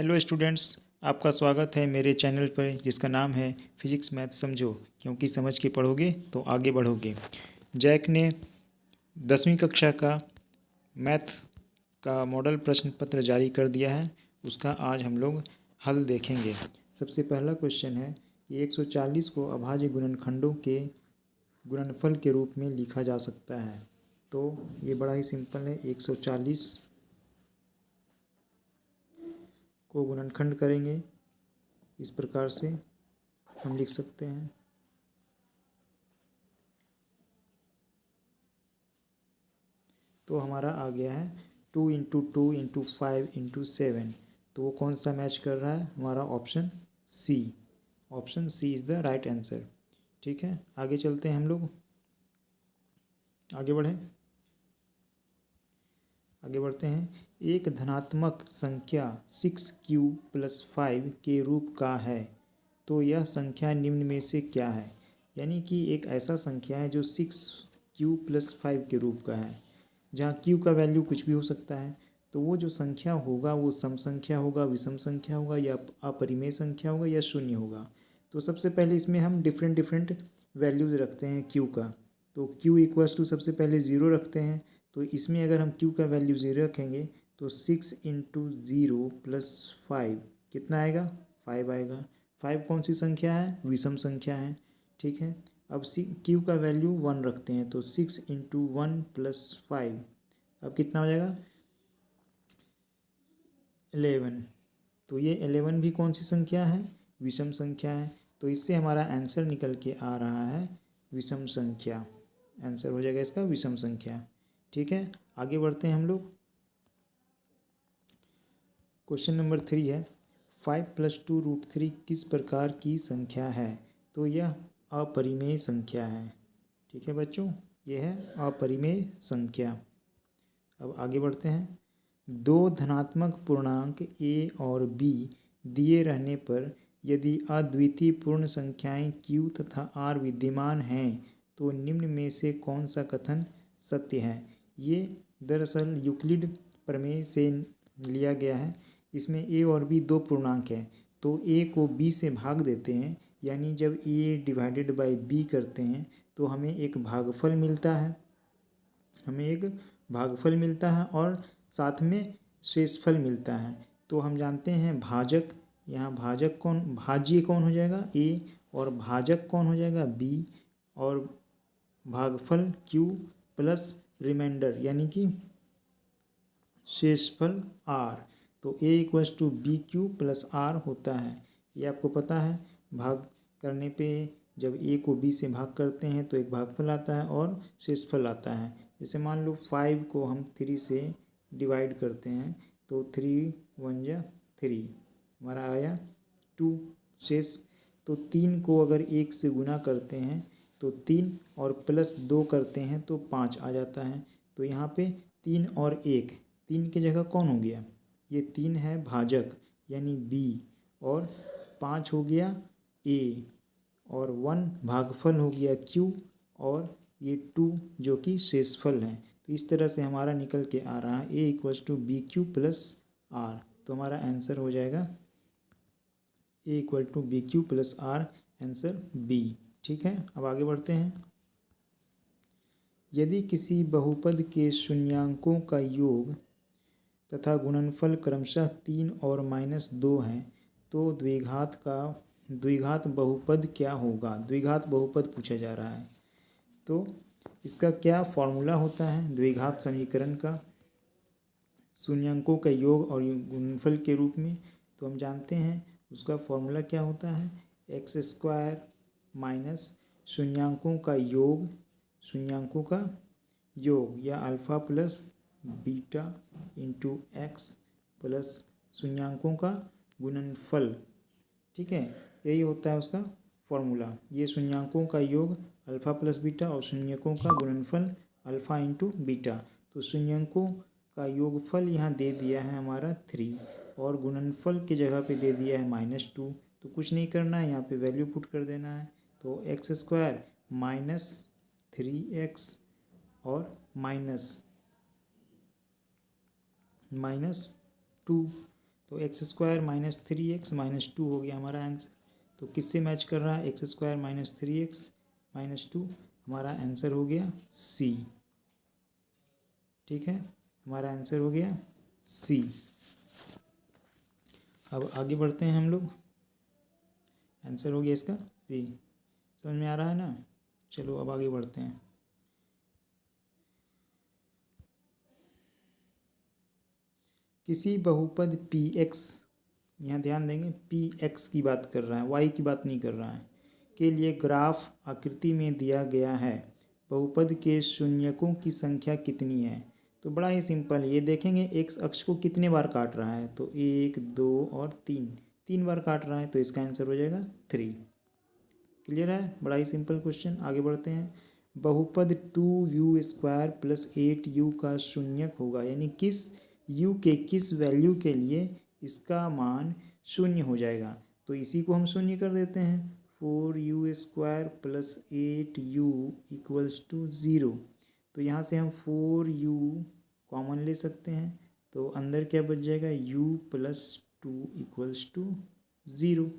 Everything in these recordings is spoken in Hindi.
हेलो स्टूडेंट्स, आपका स्वागत है मेरे चैनल पर जिसका नाम है फिजिक्स मैथ समझो, क्योंकि समझ के पढ़ोगे तो आगे बढ़ोगे। जैक ने 10वीं कक्षा का मैथ का मॉडल प्रश्न पत्र जारी कर दिया है। उसका आज हम लोग हल देखेंगे। सबसे पहला क्वेश्चन है कि 140 को अभाज्य गुणनखंडों के गुणनफल के रूप में लिखा जा सकता है। तो ये बड़ा ही सिंपल है। 140 को गुणनखंड करेंगे, इस प्रकार से हम लिख सकते हैं। तो हमारा आ गया है 2 × 2 × 5 × 7। तो वो कौन सा मैच कर रहा है? हमारा option C. Option C is the right answer. ठीक है, आगे चलते हैं हम लोग। आगे बढ़ते हैं। एक धनात्मक संख्या 6q + 5 के रूप का है, तो यह संख्या निम्न में से क्या है? यानी कि एक ऐसा संख्या है जो 6q + 5 के रूप का है, जहाँ q का वैल्यू कुछ भी हो सकता है। तो वो जो संख्या होगा वो सम संख्या होगा, विषम संख्या होगा, या अपरिमेय संख्या होगा, या शून्य होगा। तो सबसे पहले इसमें हम डिफरेंट वैल्यूज़ रखते हैं q का। तो q = सबसे पहले 0 रखते हैं। तो इसमें अगर हम q का वैल्यू 0 रखेंगे तो 6 × 0 + 5 कितना आएगा? 5 आएगा। 5 कौन सी संख्या है? विषम संख्या है। ठीक है, अब q का वैल्यू 1 रखते हैं। तो 6 × 1 + 5 अब कितना हो जाएगा? 11। तो ये 11 भी कौन सी संख्या है? विषम संख्या है। तो इससे हमारा आंसर निकल के आ रहा है विषम संख्या। आंसर हो जाएगा इसका विषम संख्या। ठीक है, आगे बढ़ते हैं हम लोग। क्वेश्चन नंबर 3 है 5 + 2√3 किस प्रकार की संख्या है? तो यह अपरिमेय संख्या है। ठीक है बच्चों, यह है अपरिमेय संख्या। अब आगे बढ़ते हैं। दो धनात्मक पूर्णांक a और b दिए रहने पर यदि अद्वितीय पूर्ण संख्याएं q तथा r विद्यमान हैं तो निम्न में से कौन सा कथन सत्य है? ये दरअसल यूक्लिड प्रमेय से लिया गया है। इसमें a और b दो पूर्णांक हैं, तो a को b से भाग देते हैं, यानी जब a/b करते हैं तो हमें एक भागफल मिलता है और साथ में शेषफल मिलता है। तो हम जानते हैं भाजक, यहाँ भाज्य कौन हो जाएगा? a, और भाजक कौन हो जाएगा? b, और भागफल q प्लस रिमाइंडर यानी कि शेषफल r। तो a = bq + r होता है। ये आपको पता है। भाग करने पे जब a को b से भाग करते हैं तो एक भागफल आता है और शेषफल आता है। जैसे मान लो 5 को हम 3 से डिवाइड करते हैं तो 3 × 1 = 3, हमारा आया 2 शेष। तो 3 को अगर 1 से गुना करते हैं तो 3 और +2 करते हैं तो 5 आ जाता है। तो यहाँ पे 3 और 1, 3 की जगह कौन हो गया? ये 3 है भाजक यानी b, और 5 हो गया a, और 1 भागफल हो गया q, और ये 2 जो कि शेषफल है। तो इस तरह से हमारा निकल के आ रहा है a = bq + r। तो हमारा आंसर हो जाएगा a = bq + r, answer b। ठीक है, अब आगे बढ़ते हैं। यदि किसी बहुपद के शून्यांकों का योग तथा गुणनफल क्रमशः 3 और -2 हैं तो द्विघात बहुपद क्या होगा? द्विघात बहुपद पूछा जा रहा है। तो इसका क्या फॉर्मूला होता है द्विघात समीकरण का, शून्यांकों का योग और गुणनफल के रूप में? तो हम जानते हैं उसका फॉर्मूला क्या होता है। x² माइनस शून्यांकों का योग या alpha plus beta into x plus शून्यांकों का गुणनफल। ठीक है, यही होता है उसका फॉर्मूला। ये शून्यांकों का योग अल्फ़ा प्लस बीटा और शून्यकों का गुणनफल अल्फ़ा इंटू बीटा। तो शून्यकों का योगफल यहाँ दे दिया है हमारा 3, और गुणनफल की जगह पे दे दिया है -2। तो कुछ नहीं करना है, यहाँ पे वैल्यू पुट कर देना है। तो x² माइनस 3x और -2, तो x square minus 3x minus 2 हो गया हमारा आंसर। तो किससे मैच कर रहा है? X square minus 3x minus 2, हमारा आंसर हो गया सी। ठीक है, हमारा आंसर हो गया सी। अब आगे बढ़ते हैं हम लोग। आंसर हो गया इसका सी। समझ में आ रहा है ना? चलो अब आगे बढ़ते हैं। किसी बहुपद पी एक्स, यहाँ ध्यान देंगे पी एक्स की बात कर रहा है, वाई की बात नहीं कर रहा है, के लिए ग्राफ आकृति में दिया गया है। बहुपद के शून्यकों की संख्या कितनी है? तो बड़ा ही सिंपल, ये देखेंगे एक्स अक्ष को कितने बार काट रहा है, तो 1 2 और 3 बार काट रहा है, तो इसका आंसर हो जाएगा 3। क्लियर है? बड़ा ही सिंपल क्वेश्चन। आगे बढ़ते हैं। बहुपद 2u² प्लस 8u का शून्यक होगा, यानी किस u के किस वैल्यू के लिए इसका मान शून्य हो जाएगा। तो इसी को हम शून्य कर देते हैं। 4u² plus 8u equals to 0। तो यहाँ से हम 4u कॉमन ले सकते हैं, तो अंदर क्या बच जाएगा, u प्लस 2 इक्वल्स टू 0।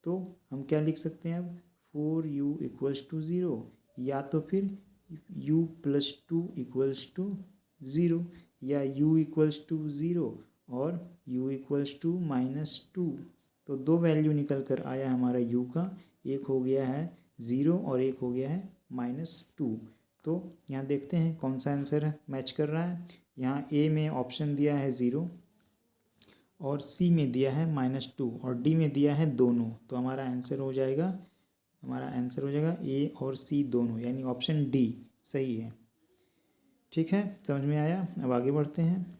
तो हम क्या लिख सकते हैं अब, 4u इक्वल्स टू 0, या तो फिर u प्लस 2 इक्वल्स टू 0, या u इक्वल्स टू 0 और u इक्वल्स टू माइनस 2। तो दो वैल्यू निकल कर आया हमारा u का, एक हो गया है 0 और एक हो गया है -2। तो यहाँ देखते हैं कौन सा आंसर मैच कर रहा है। यहाँ ए में ऑप्शन दिया है 0 और सी में दिया है -2 और डी में दिया है दोनों। तो हमारा आंसर हो जाएगा ए और सी दोनों, यानी ऑप्शन डी सही है। ठीक है, समझ में आया? अब आगे बढ़ते हैं।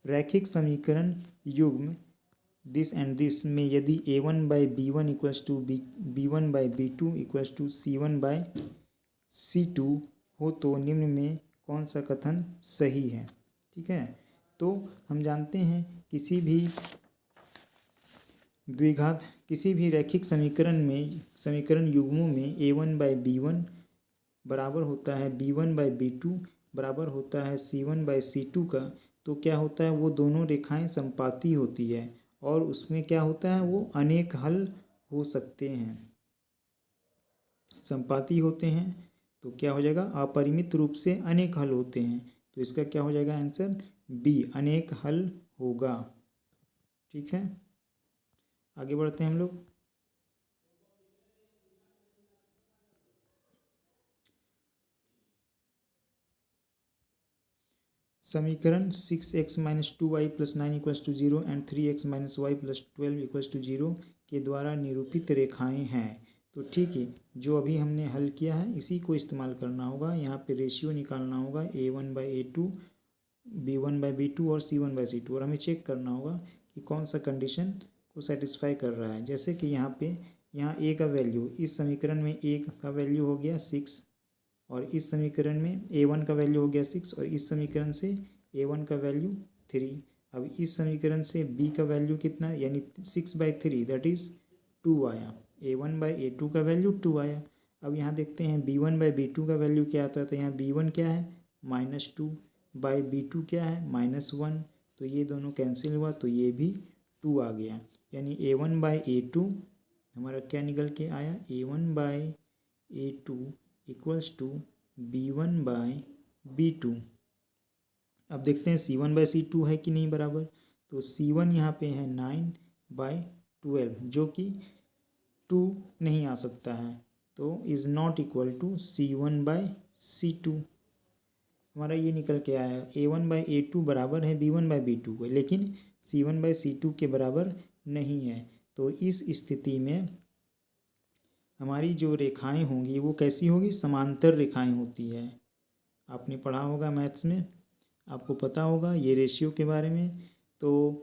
रैखिक समीकरण युग्म दिस एंड दिस में यदि a1/b1 equals to b1/b2 equals to c1/c2 हो तो निम्न में कौन सा कथन सही है? ठीक है, तो हम जानते हैं किसी भी रैखिक समीकरण युग्मों में a1/b1 बराबर होता है b1/b2 बराबर होता है c1/c2 का। तो क्या होता है, वो दोनों रेखाएं संपाती होती है और उसमें क्या होता है, वो अनेक हल हो सकते हैं। संपाती होते हैं तो क्या हो जाएगा, अपरिमित रूप से अनेक हल होते हैं। तो इसका क्या हो जाएगा आंसर, बी अनेक हल होगा। ठीक है, आगे बढ़ते हैं हम लोग। समीकरण 6x - 2y + 9 = 0 and 3x - y + 12 = 0 के द्वारा निरूपित रेखाएं हैं। तो ठीक है, जो अभी हमने हल किया है इसी को इस्तेमाल करना होगा। यहाँ पे रेशियो निकालना होगा a1/a2, b1/b2 और c1/c2, और हमें चेक करना होगा कि कौन सा कंडीशन को सेटिस्फाई कर रहा है। जैसे कि यहाँ a का वैल्यू, इस समीकरण में a का वैल्यू हो गया 6 और इस समीकरण में a1 का वैल्यू हो गया 6 और इस समीकरण से a1 का वैल्यू 3। अब इस समीकरण से b का वैल्यू कितना, यानी 6/3 दैट इज़ 2 आया। a1/a2 का वैल्यू 2 आया। अब यहाँ देखते हैं b1/b2 का वैल्यू क्या आता है। तो यहाँ b1 क्या है, -2/b2 क्या है, -1। तो ये दोनों कैंसिल हुआ तो ये भी 2 आ गया, यानी a1/a2 हमारा क्या निकल के आया, a1/a2 इक्वल्स टू b1/b2। अब देखते हैं c1/c2 है कि नहीं बराबर। तो c1 यहाँ पे है 9/12 जो कि 2 नहीं आ सकता है, तो is not equal to c1/c2। हमारा ये निकल के आया a1/a2 बराबर है b1/b2 को, लेकिन c1/c2 के बराबर नहीं है। तो इस स्थिति में हमारी जो रेखाएं होंगी वो कैसी होगी, समांतर रेखाएं होती है। आपने पढ़ा होगा मैथ्स में, आपको पता होगा ये रेशियो के बारे में। तो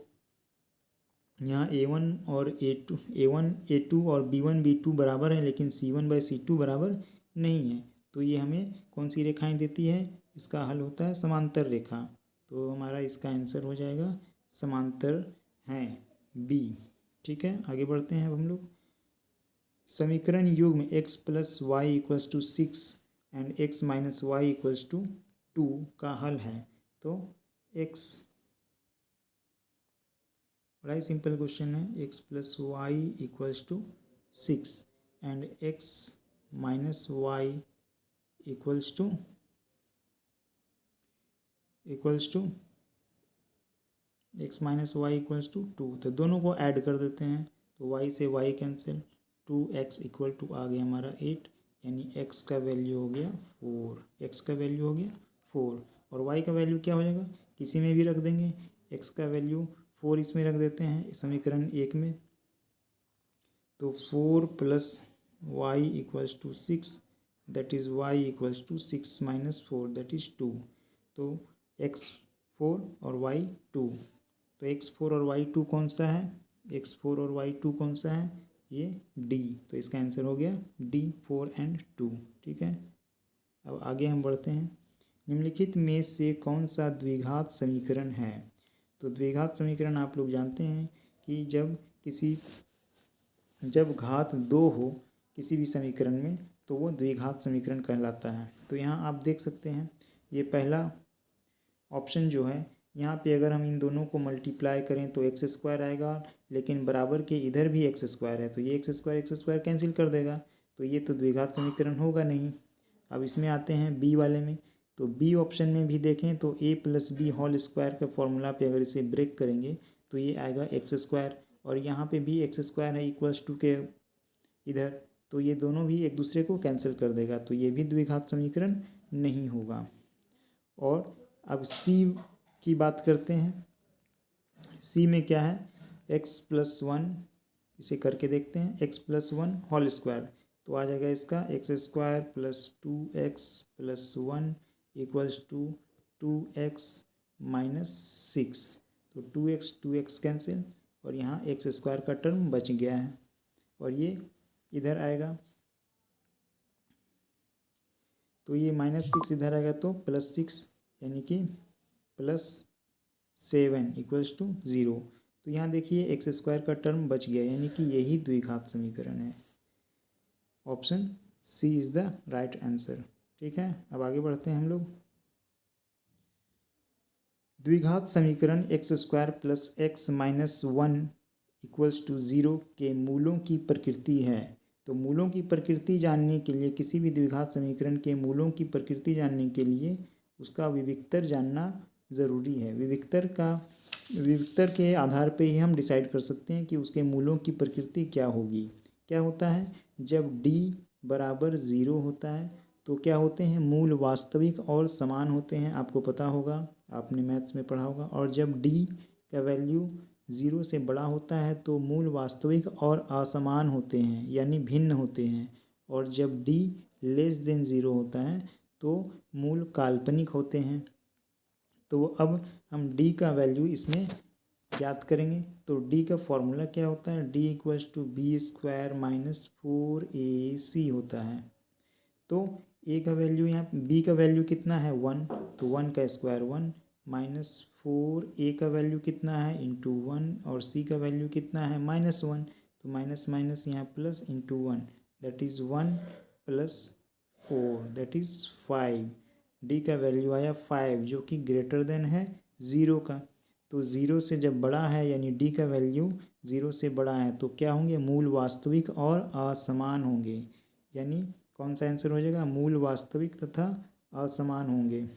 यहाँ a1 और a2 और b1/b2 बराबर है, लेकिन c1/c2 बराबर नहीं है। तो ये हमें कौन सी रेखाएं देती है, इसका हल होता है समांतर रेखा। तो हमारा इसका आंसर हो जाएगा समांतर हैं, बी। ठीक है, आगे बढ़ते हैं अब हम लोग। समीकरण युग्म x + y = 6 and x - y = 2 का हल है। तो x बड़ा ही सिंपल क्वेश्चन है। X plus y equals to 6 and x minus y equals to x minus y equals to 2। तो दोनों को ऐड कर देते हैं, तो वाई से Y cancel, 2x equal to आ गया हमारा 8, यानी x का वैल्यू हो गया 4। x का वैल्यू हो गया 4 और y का वैल्यू क्या हो जाएगा, किसी में भी रख देंगे। x का वैल्यू 4 इसमें रख देते हैं समीकरण 1 में, तो 4 plus y equals to 6, that is y equals to 6 minus 4 that is 2। तो x 4 और y 2, तो x4 और y2 कौन सा है, x4 और y2 कौन सा है, ये D। तो इसका आंसर हो गया D 4 एंड 2। ठीक है, अब आगे हम बढ़ते हैं। निम्नलिखित में से कौन सा द्विघात समीकरण है। तो द्विघात समीकरण आप लोग जानते हैं कि जब घात 2 हो किसी भी समीकरण में तो वो द्विघात समीकरण कहलाता है। तो यहाँ आप देख सकते हैं ये पहला ऑप्शन जो है, यहाँ पे अगर हम इन दोनों को मल्टीप्लाई करें तो एक्स स्क्वायर आएगा, लेकिन बराबर के इधर भी एक्स स्क्वायर है तो ये एक्स स्क्वायर कैंसिल कर देगा, तो ये तो द्विघात समीकरण होगा नहीं। अब इसमें आते हैं बी वाले में, तो बी ऑप्शन में भी देखें तो ए प्लस बी होल स्क्वायर के फॉर्मूला पे अगर इसे ब्रेक करेंगे तो ये आएगा एक्स स्क्वायर, और यहाँ पे भी एक्स स्क्वायर है इक्वल्स टू के इधर, तो ये दोनों भी एक दूसरे को कैंसिल कर देगा, तो ये भी द्विघात समीकरण नहीं होगा। और अब सी की बात करते हैं। सी में क्या है, एक्स प्लस 1, इसे करके देखते हैं, एक्स प्लस 1 होल स्क्वायर, तो आ जाएगा इसका x square plus 2x plus 1 equals to 2x minus 6। तो 2x कैंसिल और यहाँ एक्स स्क्वायर का टर्म बच गया है, और ये इधर आएगा तो ये -6 इधर आएगा तो +6, यानी कि +7 इक्वल्स टू 0। तो यहाँ देखिए एक्स स्क्वायर का टर्म बच गया, यानी कि यही द्विघात समीकरण है। Option C is the right answer. ठीक है, अब आगे बढ़ते हैं हम लोग। द्विघात समीकरण x square plus x minus 1 equals to 0 के मूलों की प्रकृति है। तो मूलों की प्रकृति जानने के लिए, किसी भी द्विघात समीकरण के मूलों की प्रकृति जानने के लिए उसका विविक्तर जानना ज़रूरी है। विविक्तर के आधार पे ही हम डिसाइड कर सकते हैं कि उसके मूलों की प्रकृति क्या होगी। क्या होता है, जब d बराबर 0 होता है तो क्या होते हैं, मूल वास्तविक और समान होते हैं, आपको पता होगा, आपने मैथ्स में पढ़ा होगा। और जब d का वैल्यू 0 से बड़ा होता है तो मूल वास्तविक और असमान होते हैं, यानी भिन्न होते हैं। और जब d लेस देन 0 होता है तो मूल काल्पनिक होते हैं। तो अब हम d का वैल्यू इसमें ज्ञात करेंगे। तो d का फॉर्मूला क्या होता है, d equals to b square minus 4ac होता है। तो a का वैल्यू, यहाँ b का वैल्यू कितना है 1, तो 1 का स्क्वायर 1 माइनस 4a का वैल्यू कितना है इंटू 1, और c का वैल्यू कितना है -1, तो माइनस माइनस यहाँ plus into 1 that is 1 plus 4 that is 5। d का वैल्यू आया 5 जो कि ग्रेटर देन है 0 का। तो 0 से जब बड़ा है, यानी d का वैल्यू 0 से बड़ा है, तो क्या होंगे, मूल वास्तविक और असमान होंगे। यानी कौन सा आंसर हो जाएगा, मूल वास्तविक तथा असमान होंगे।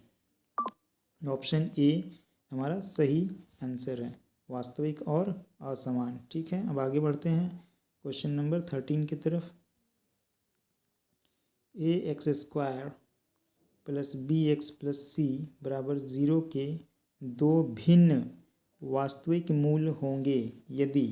ऑप्शन ए हमारा सही आंसर है, वास्तविक और असमान। ठीक है, अब आगे बढ़ते हैं क्वेश्चन नंबर 13 की तरफ। ax² plus bx plus c बराबर 0 के दो भिन्न वास्तविक मूल होंगे यदि।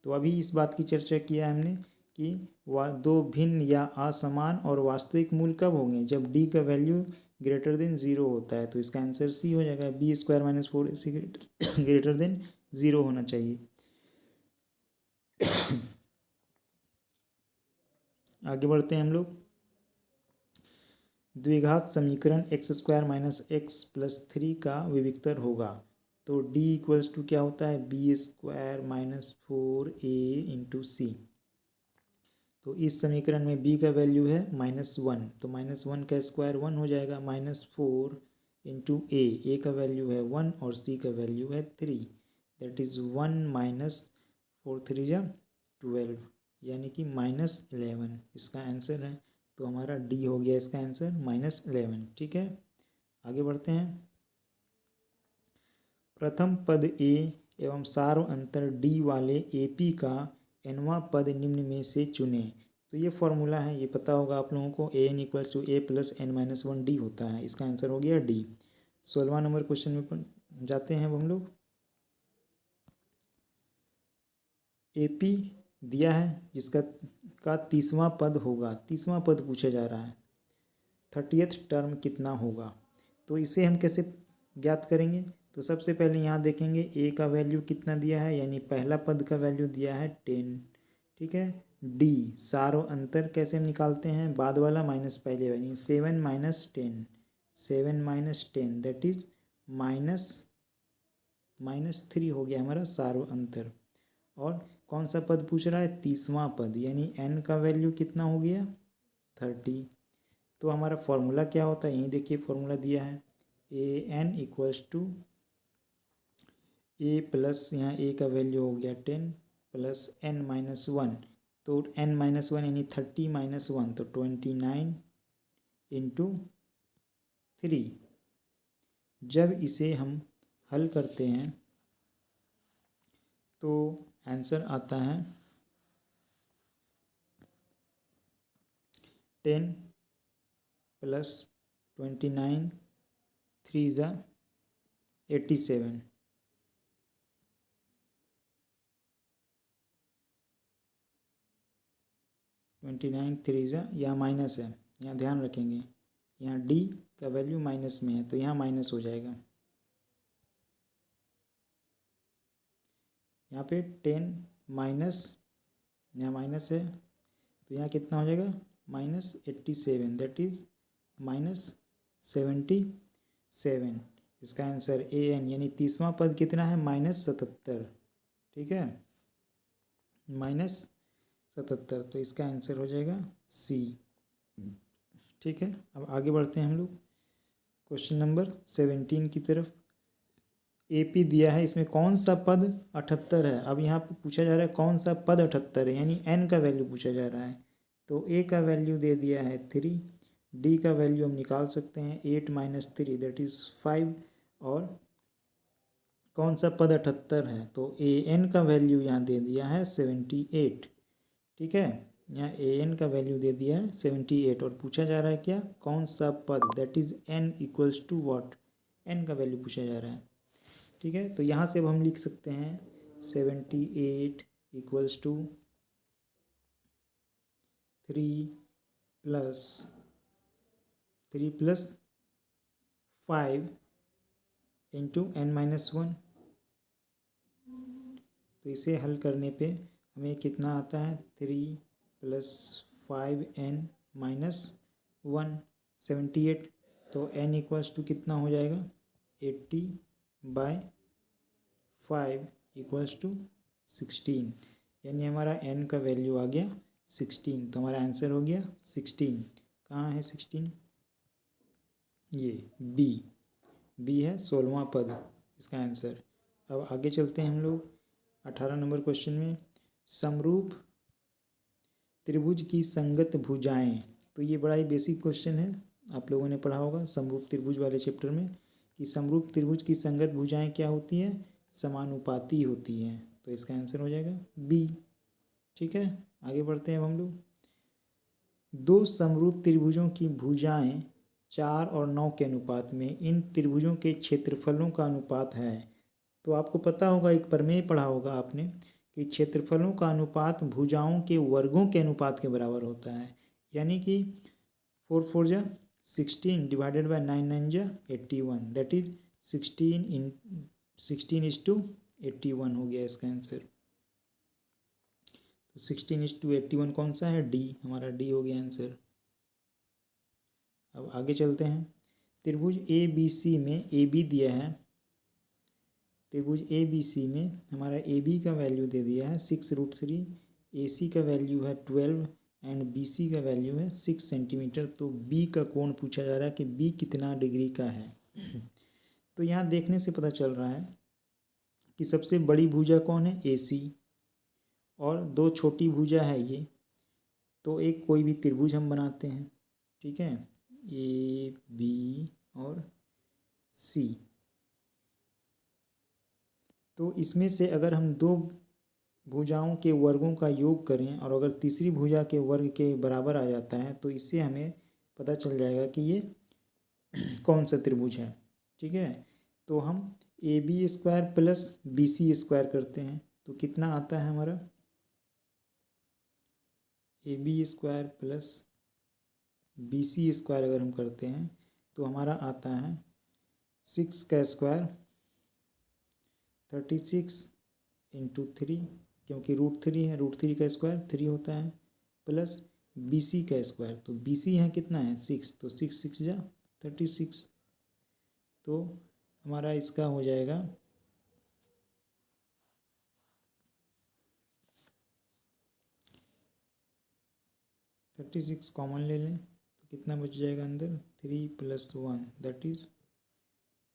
तो अभी इस बात की चर्चा किया है हमने कि दो भिन्न या असमान और वास्तविक मूल कब होंगे, जब d का वैल्यू ग्रेटर देन 0 होता है। तो इसका आंसर सी हो जाएगा, b² minus 4ac greater than 0 होना चाहिए। आगे बढ़ते हैं हम लोग। द्विघात समीकरण x² माइनस x प्लस 3 का विविक्तर होगा। तो d इक्वल्स टू क्या होता है, b² माइनस 4a इंटू सी। तो इस समीकरण में b का वैल्यू है -1, तो -1 का स्क्वायर 1 हो जाएगा, -4 इंटू a का वैल्यू है 1 और c का वैल्यू है 3, दैट इज़ 1 माइनस 4 3 जा 12, यानी कि -11 इसका आंसर है। तो हमारा डी हो गया इसका आंसर -11। ठीक है, आगे बढ़ते हैं। प्रथम पद ए एवं सार्व अंतर डी वाले एपी का nवां पद निम्न में से चुने। तो ये फॉर्मूला है, ये पता होगा आप लोगों को, A N equals to A plus N minus one D होता है। इसका आंसर हो गया डी। 16वां नंबर क्वेश्चन में जाते हैं अब हम लोग। एपी दिया है जिसका 30वां पद होगा, 30वां पद पूछा जा रहा है। 30th टर्म कितना होगा, तो इसे हम कैसे ज्ञात करेंगे। तो सबसे पहले यहाँ देखेंगे ए का वैल्यू कितना दिया है, यानी पहला पद का वैल्यू दिया है 10। ठीक है, डी सारो अंतर कैसे हम निकालते हैं, बाद वाला माइनस पहले वाली, 7 माइनस 10, 7 माइनस 10 दैट इज -3 हो गया हमारा सारो अंतर। और कौन सा पद पूछ रहा है, 30वां पद, यानी एन का वैल्यू कितना हो गया 30। तो हमारा फॉर्मूला क्या होता है, यहीं देखिए फॉर्मूला दिया है, A N equals to A plus, यहाँ ए का वैल्यू हो गया 10 प्लस एन माइनस 1, तो एन माइनस 1 यानी 30 माइनस 1, तो 29 इंटू 3। जब इसे हम हल करते हैं तो आंसर आता है 10 प्लस 29 3 ज़ा 87, 29 3 ज़ा, यहाँ माइनस है, यहाँ ध्यान रखेंगे, यहाँ डी का वैल्यू माइनस में है तो यहाँ माइनस हो जाएगा। यहाँ पे 10 माइनस, यहाँ माइनस है तो यहाँ कितना हो जाएगा -87, दैट इज़ -77। इसका आंसर ए एन, यानी 30वां पद कितना है -77। ठीक है, -77, तो इसका आंसर हो जाएगा सी। ठीक है, अब आगे बढ़ते हैं हम लोग क्वेश्चन नंबर 17 की तरफ। एपी दिया है, इसमें कौन सा पद 78 है। अब यहाँ पे पूछा जा रहा है कौन सा पद 78 है, यानी एन का वैल्यू पूछा जा रहा है। तो ए का वैल्यू दे दिया है 3, डी का वैल्यू हम निकाल सकते हैं 8 माइनस 3 दैट इज़ 5, और कौन सा पद 78 है, तो ए एन का वैल्यू यहाँ दे दिया है 78। ठीक है, यहाँ ए एन का वैल्यू दे दिया है 78, और पूछा जा रहा है क्या, कौन सा पद, that is n equals to what, n का वैल्यू पूछा जा रहा है। ठीक है, तो यहाँ से अब हम लिख सकते हैं 78 equals to 3 plus 5 into n minus 1। तो इसे हल करने पे हमें कितना आता है, 3 प्लस 5 एन माइनस 1, 78। तो एन इक्वल्स टू कितना हो जाएगा 80/5 इक्वल्स टू 16, यानी हमारा एन का वैल्यू आ गया 16। तो हमारा आंसर हो गया 16। कहाँ है 16, ये बी है 16वां पद इसका आंसर। अब आगे चलते हैं हम लोग 18 नंबर क्वेश्चन में। समरूप त्रिभुज की संगत भुजाएं, तो ये बड़ा ही बेसिक क्वेश्चन है, आप लोगों ने पढ़ा होगा समरूप त्रिभुज वाले चैप्टर में, कि समरूप त्रिभुज की संगत भुजाएं क्या होती हैं, समानुपाती होती हैं। तो इसका आंसर हो जाएगा बी। ठीक है, आगे बढ़ते हैं अब हम लोग। दो समरूप त्रिभुजों की भुजाएं 4 और 9 के अनुपात में इन त्रिभुजों के क्षेत्रफलों का अनुपात है। तो आपको पता होगा, एक प्रमेय पढ़ा होगा आपने, कि क्षेत्रफलों का अनुपात भुजाओं के वर्गों के अनुपात के बराबर होता है। यानी कि 4 4 जा 16 डिवाइडेड बाय 9 9 जा 81, दैट इज 16:81 हो गया इसका आंसर। तो 16:81 कौन सा है, डी, हमारा डी हो गया आंसर। अब आगे चलते हैं। त्रिभुज ए बी सी में ए बी दिया है, त्रिभुज ए बी सी में हमारा ए बी का वैल्यू दे दिया है 6√3, ए सी का वैल्यू है 12 एंड बी सी का वैल्यू है 6 सेंटीमीटर। तो बी का कोण पूछा जा रहा है कि बी कितना डिग्री का है। तो यहाँ देखने से पता चल रहा है कि सबसे बड़ी भुजा कौन है, AC, और दो छोटी भुजा है ये। तो एक कोई भी त्रिभुज हम बनाते हैं, ठीक है, AB और C। तो इसमें से अगर हम दो भुजाओं के वर्गों का योग करें और अगर तीसरी भुजा के वर्ग के बराबर आ जाता है तो इससे हमें पता चल जाएगा कि ये कौन सा त्रिभुज है, ठीक है। तो हम AB² प्लस BC² करते हैं तो कितना आता है हमारा, AB² प्लस BC² अगर हम करते हैं तो हमारा आता है 6² 36 इंटू 3, क्योंकि √3 है, √3 का स्क्वायर 3 होता है, प्लस BC²। तो BC है कितना है 6, तो 6 6 जा 36। तो हमारा इसका हो जाएगा 36 कॉमन ले लें तो कितना बच जाएगा अंदर, 3 + 1 दैट इज़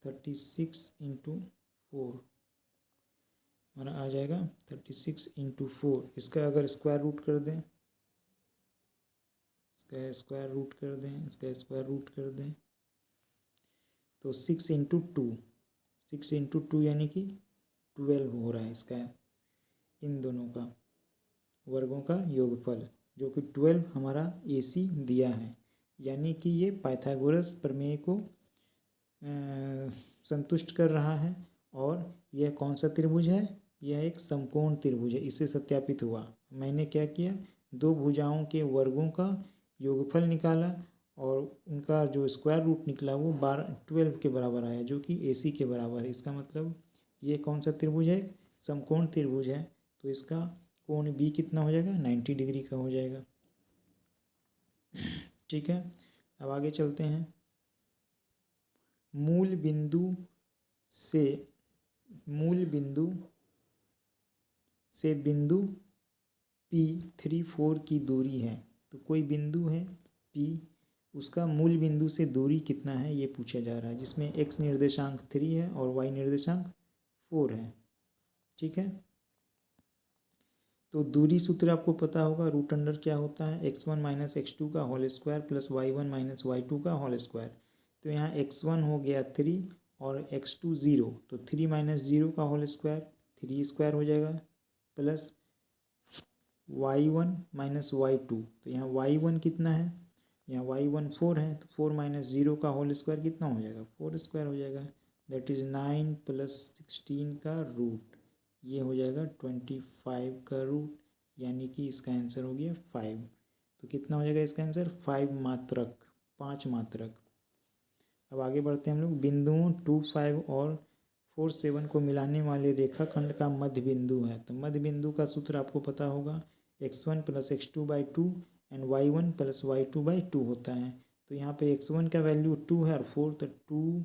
36 इंटू 4, हमारा आ जाएगा 36 इंटू 4। इसका अगर स्क्वायर रूट कर दें, इसका स्क्वायर रूट कर दें, इसका स्क्वायर रूट कर दें तो 6 इंटू 2, 6 इंटू 2 यानी कि 12 हो रहा है इसका, इन दोनों का वर्गों का योगफल, जो कि 12 हमारा AC दिया है। यानी कि ये पाइथागोरस प्रमेय को संतुष्ट कर रहा है। और यह कौन सा त्रिभुज है, यह एक समकोण त्रिभुज है, इससे सत्यापित हुआ। मैंने क्या किया, दो भुजाओं के वर्गों का योगफल निकाला और उनका जो स्क्वायर रूट निकला वो 12 के बराबर आया, जो कि AC के बराबर है। इसका मतलब ये कौन सा त्रिभुज है, समकोण त्रिभुज है। तो इसका कोण B कितना हो जाएगा, 90 डिग्री का हो जाएगा, ठीक है। अब आगे चलते हैं। मूल बिंदु से बिंदु P34 की दूरी है। तो कोई बिंदु है P, उसका मूल बिंदु से दूरी कितना है ये पूछा जा रहा है, जिसमें x निर्देशांक 3 है और y निर्देशांक 4 है, ठीक है। तो दूरी सूत्र आपको पता होगा, √अंडर क्या होता है, x1 - x2 का whole square plus y1 - y2 का होल स्क्वायर। तो यहाँ x1 हो गया 3 और x2 0, तो 3 - 0 का होल स्क्वायर 3 स्क्वायर हो जाएगा, प्लस y1 - y2। तो यहाँ y1 कितना है, यहाँ y1 4 है, तो 4 - 0 का होल स्क्वायर कितना हो जाएगा, 4 स्क्वायर हो जाएगा, दैट इज़ 9 + 16 का रूट, ये हो जाएगा 25 का रूट, यानी कि इसका आंसर हो गया 5। तो कितना हो जाएगा इसका आंसर, 5 मात्रक, 5 मात्रक। अब आगे बढ़ते हैं हम लोग। बिंदुओं 2 5 और 4 7 को मिलाने वाले रेखाखंड का मध्य बिंदु है। तो मध्य बिंदु का सूत्र आपको पता होगा, x1 + x2/2 and y1 + y2/2 होता है। तो यहाँ पे x1 का वैल्यू 2 है और 4, तो 2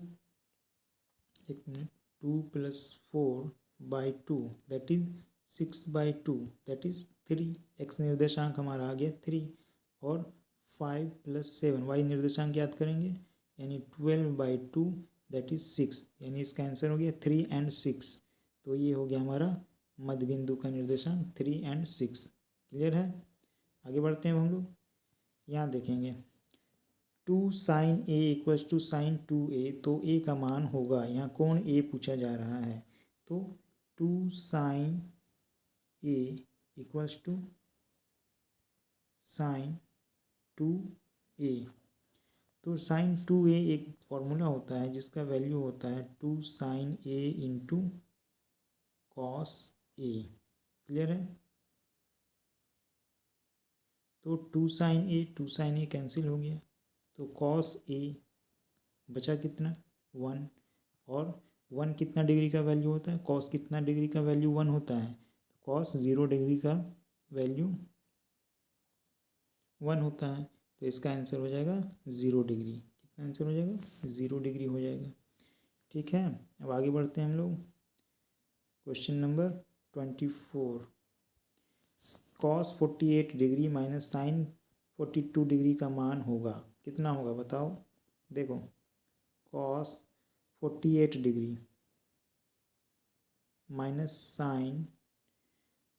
+ 4/2 that is 6/2 that is 3। x निर्देशांक हमारा आ गया 3 और 5 + 7 y निर्देशांक याद करेंगे, यानी 12/2 दैट इज 6, यानी इसका आंसर हो गया 3 और 6। तो ये हो गया हमारा मध्य बिंदु का निर्देशांक 3 और 6। क्लियर है। आगे बढ़ते हैं हम लोग। यहाँ देखेंगे 2 sin A = sin 2A, तो A का मान होगा, यहाँ कोण A पूछा जा रहा है। तो 2 sin A = sin 2A। तो sin 2A एक फॉर्मूला होता है जिसका वैल्यू होता है 2 sin A × cos A। Clear है। तो 2 sin A कैंसिल हो गया, तो cos A बचा कितना 1, और 1 कितना डिग्री का वैल्यू होता है, cos कितना डिग्री का वैल्यू 1 होता है, cos 0 डिग्री का वैल्यू 1 होता है। तो इसका आंसर हो जाएगा 0 डिग्री। कितना आंसर हो जाएगा, 0 डिग्री हो जाएगा, ठीक है। अब आगे बढ़ते हैं हम लोग। Question number 24। cos 48 degree - sin 42 degree का मान होगा, कितना होगा बताओ। देखो cos 48 डिग्री माइनस साइन,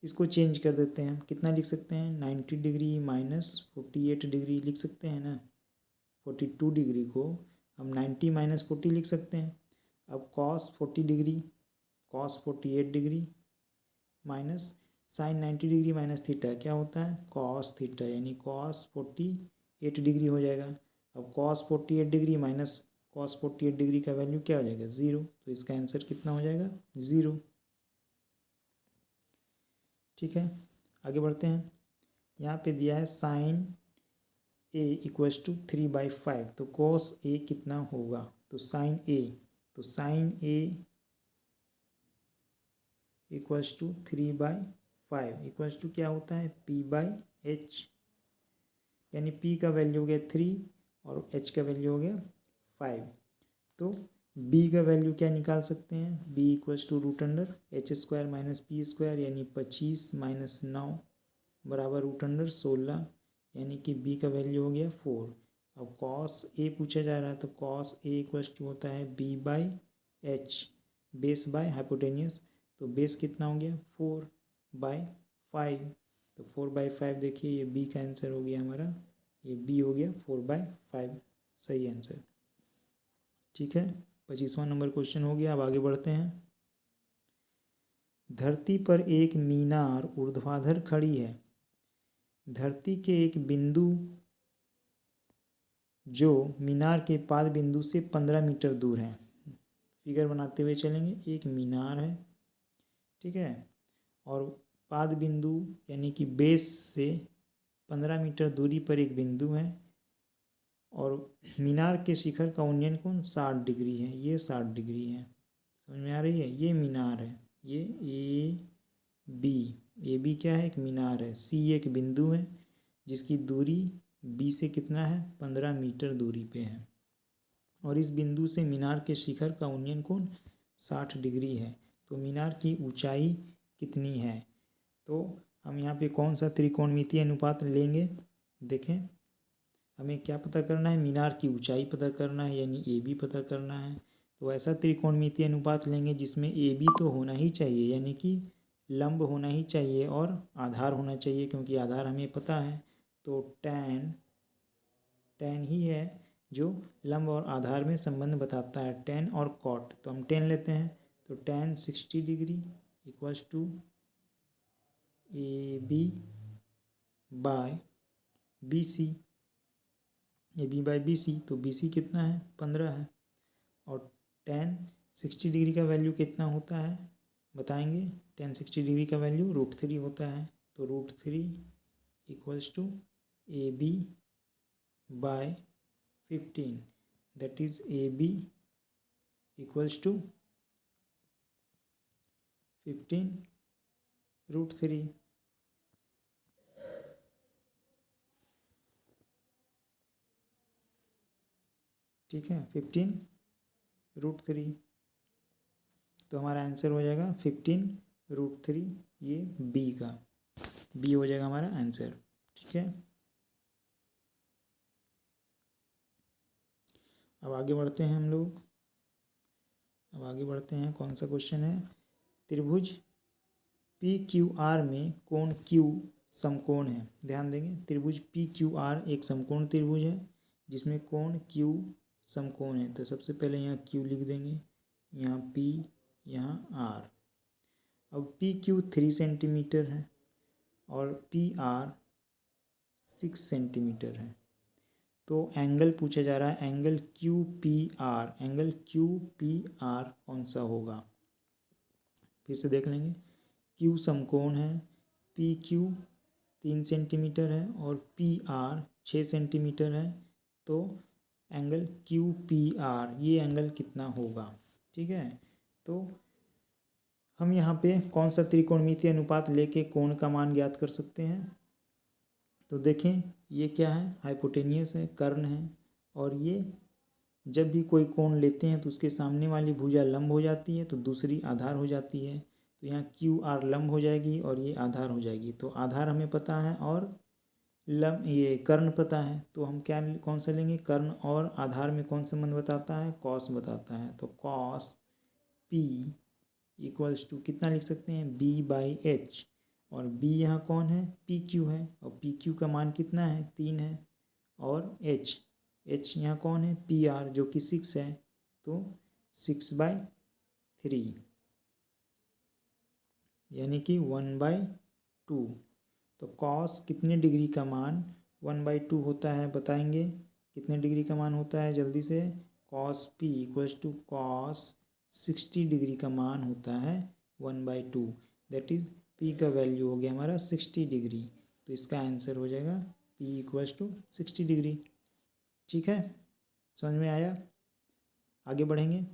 इसको चेंज कर देते हैं हम, कितना लिख सकते हैं 90 डिग्री माइनस 48 डिग्री लिख सकते हैं ना। 42 डिग्री को हम 90 माइनस 40 लिख सकते हैं। अब cos 40 degree, cos 48 degree minus sine 90 degree minus theta क्या होता है कॉस थीटा, यानी कॉस 48 डिग्री हो जाएगा। अब cos 48 degree minus cos 48 degree का वैल्यू क्या हो जाएगा 0, तो इसका आंसर कितना हो जाएगा 0। ठीक है, आगे बढ़ते हैं। यहाँ पे दिया है साइन ए इक्वल्स टू 3/5, तो कॉस ए कितना होगा, तो sine A equals to 3/5 equals to क्या होता है P/H, यानी P का वैल्यू हो गया 3 और H का वैल्यू हो गया 5। तो B का वैल्यू क्या निकाल सकते हैं, B equals to √H² minus P² यानी 25 माइनस 9 बराबर √16, यानी कि B का वैल्यू हो गया 4। अब कॉस A पूछा जा रहा है, तो कॉस A इक्वल्स टू होता है B/H, बेस बाय हाइपोटेनियस, तो बेस कितना हो गया 4/5, तो 4/5 देखिए ये B का आंसर हो गया हमारा, ये B हो गया 4/5 सही आंसर। ठीक है, 25वां नंबर क्वेश्चन हो गया। अब आगे बढ़ते हैं। धरती पर एक मीनार ऊर्ध्वाधर खड़ी है, धरती के एक बिंदु जो मीनार के पाद बिंदु से 15 मीटर दूर है। फिगर बनाते हुए चलेंगे, एक मीनार है, ठीक है, और पाद बिंदु यानी कि बेस से 15 मीटर दूरी पर एक बिंदु है, और मीनार के शिखर का उन्नयन कोण 60 डिग्री है, ये 60 डिग्री है, समझ में आ रही है। ये मीनार है, ये ए बी क्या है, एक मीनार है, सी एक बिंदु है जिसकी दूरी बी से कितना है 15 मीटर दूरी पे है, और इस बिंदु से मीनार के शिखर का उन्नयन कोण 60 डिग्री है। तो मीनार की ऊंचाई कितनी है, तो हम यहाँ पे कौन सा त्रिकोणमितीय अनुपात लेंगे, देखें हमें क्या पता करना है, मीनार की ऊंचाई पता करना है, यानी ए बी पता करना है। तो ऐसा त्रिकोणमितीय अनुपात लेंगे जिसमें ए बी तो होना ही चाहिए, यानी कि लंब होना ही चाहिए और आधार होना चाहिए, क्योंकि आधार हमें पता है। तो टैन ही है जो लंब और आधार में संबंध बताता है, टैन और कॉट। तो हम टैन लेते हैं, तो tan 60 degree equals to A B by B C, A B by B C, तो बी सी कितना है 15 है, और टैन 60 डिग्री का वैल्यू कितना होता है बताएंगे, टैन 60 डिग्री का वैल्यू √3 होता है, तो √3 equals to A B by 15, that is A B equals to 15√3। ठीक है, 15√3, तो हमारा आंसर हो जाएगा 15√3, ये बी का बी हो जाएगा हमारा आंसर। ठीक है, अब आगे बढ़ते हैं हम लोग। अब आगे बढ़ते हैं, कौन सा क्वेश्चन है, त्रिभुज पी क्यू आर में कोण क्यू समकोण है। ध्यान देंगे, त्रिभुज पी क्यू आर एक समकोण त्रिभुज है जिसमें कोण क्यू समकोण है। तो सबसे पहले यहाँ क्यू लिख देंगे, यहाँ पी, यहाँ आर। अब पी क्यू 3 सेंटीमीटर है और पी आर 6 सेंटीमीटर है, तो एंगल पूछा जा रहा है, angle Q P R, angle Q P R कौन सा होगा। फिर से देख लेंगे, क्यू समकोण है, पी क्यू 3 सेंटीमीटर है और पी आर 6 सेंटीमीटर है, तो एंगल क्यू पी आर ये एंगल कितना होगा। ठीक है, तो हम यहाँ पे कौन सा त्रिकोणमितीय अनुपात लेके कोण का मान ज्ञात कर सकते हैं। तो देखें ये क्या है, हाइपोटेनियस है, कर्ण है, और ये जब भी कोई कोण लेते हैं तो उसके सामने वाली भुजा लंब हो जाती है तो दूसरी आधार हो जाती है। तो यहाँ क्यू आर लंब हो जाएगी और ये आधार हो जाएगी। तो आधार हमें पता है और लंब ये कर्ण पता है, तो हम क्या कौन सा लेंगे, कर्ण और आधार में कौन सा संबंध बताता है, कॉस बताता है। तो कॉस पी इक्वल्स टू कितना लिख सकते हैं B/H, और B यहाँ कौन है PQ है, और PQ का मान कितना है 3 है, और H यहाँ कौन है PR जो कि 6 है, तो 6/3 यानी कि 1/2। तो कॉस कितने डिग्री का मान 1/2 होता है बताएंगे, कितने डिग्री का मान होता है जल्दी से। Cos P equals to cos 60 degree का मान होता है 1/2, दैट इज़ P का वैल्यू हो गया हमारा 60 डिग्री। तो इसका आंसर हो जाएगा P इक्वल्स टू 60 डिग्री। ठीक है, समझ में आया, आगे बढ़ेंगे।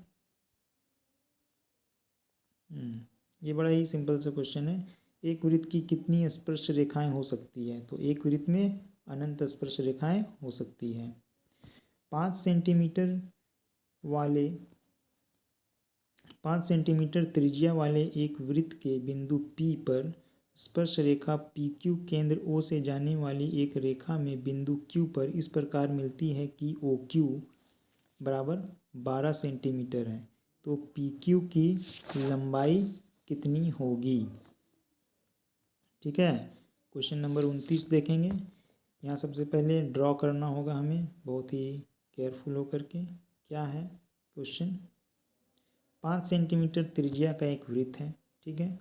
ये बड़ा ही सिंपल सा क्वेश्चन है। एक वृत्त की कितनी स्पर्श रेखाएं हो सकती है, तो एक वृत्त में अनंत स्पर्श रेखाएं हो सकती है। 5 सेंटीमीटर त्रिज्या वाले एक वृत्त के बिंदु P पर स्पर्श रेखा PQ केंद्र O से जाने वाली एक रेखा में बिंदु Q पर इस प्रकार मिलती है कि OQ बराबर 12 सेंटीमीटर है, तो PQ की लंबाई कितनी होगी। ठीक है, क्वेश्चन नंबर 29 देखेंगे। यहाँ सबसे पहले ड्रॉ करना होगा हमें बहुत ही केयरफुल होकर के। क्या है क्वेश्चन, 5 सेंटीमीटर त्रिज्या का एक वृत्त है, ठीक है,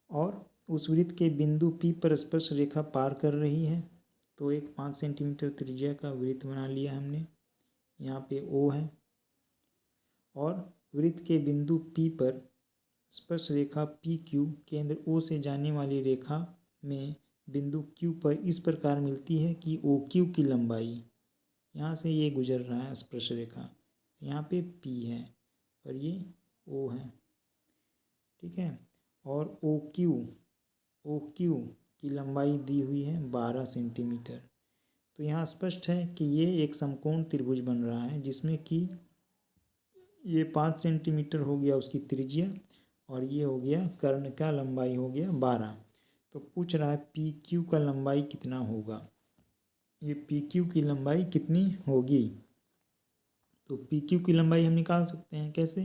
और उस वृत्त के बिंदु P पर स्पर्श रेखा पार कर रही है। तो एक 5 सेंटीमीटर त्रिज्या का वृत्त बना लिया हमने, यहाँ पे O है, और वृत्त के बिंदु P पर स्पर्श रेखा PQ केंद्र O से जाने वाली रेखा में बिंदु Q पर इस प्रकार मिलती है कि OQ की लंबाई, यहाँ से ये गुजर रहा है स्पर्श रेखा, यहाँ पे P है और ये O है, ठीक है, और OQ की लंबाई दी हुई है 12 सेंटीमीटर। तो यहाँ स्पष्ट है कि ये एक समकोण त्रिभुज बन रहा है जिसमें कि ये 5 सेंटीमीटर हो गया उसकी त्रिज्या, और ये हो गया कर्ण का लंबाई हो गया 12। तो पूछ रहा है PQ का लंबाई कितना होगा, ये PQ की लंबाई कितनी होगी। तो PQ की लंबाई हम निकाल सकते हैं कैसे,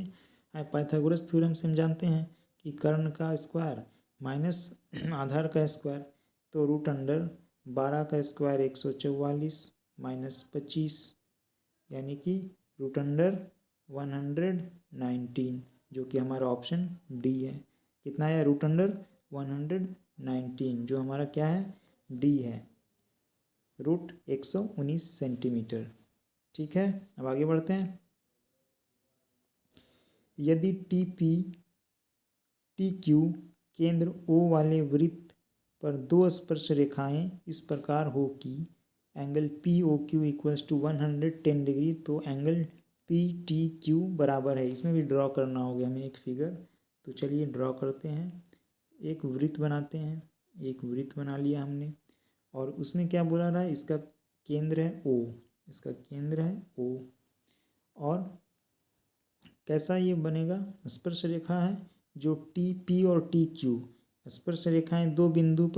पाइथागोरस थ्योरम से हम जानते हैं कि कर्ण का स्क्वायर माइनस आधार का स्क्वायर, तो रूट अंडर 12 का स्क्वायर 144 माइनस 25 यानी कि रूट अंडर 119, जो कि हमारा ऑप्शन डी है। कितना है रूट अंडर 119, जो हमारा क्या है डी है, रूट 119 सेंटीमीटर। ठीक है, अब आगे बढ़ते हैं। यदि TQ केंद्र O वाले वृत्त पर दो स्पर्श रेखाएं इस प्रकार हो कि angle POQ equals to 110 degree, तो एंगल PTQ बराबर है, इसमें भी ड्रॉ करना होगा हमें एक फिगर। तो चलिए ड्रॉ करते हैं, एक वृत्त बनाते हैं, एक वृत्त बना लिया हमने, और उसमें क्या बोला रहा है, इसका केंद्र है O, इसका केंद्र है O, और कैसा ये बनेगा, स्पर्श रेखा है जो TP और TQ स्पर्श रेखाएं दो बिंदु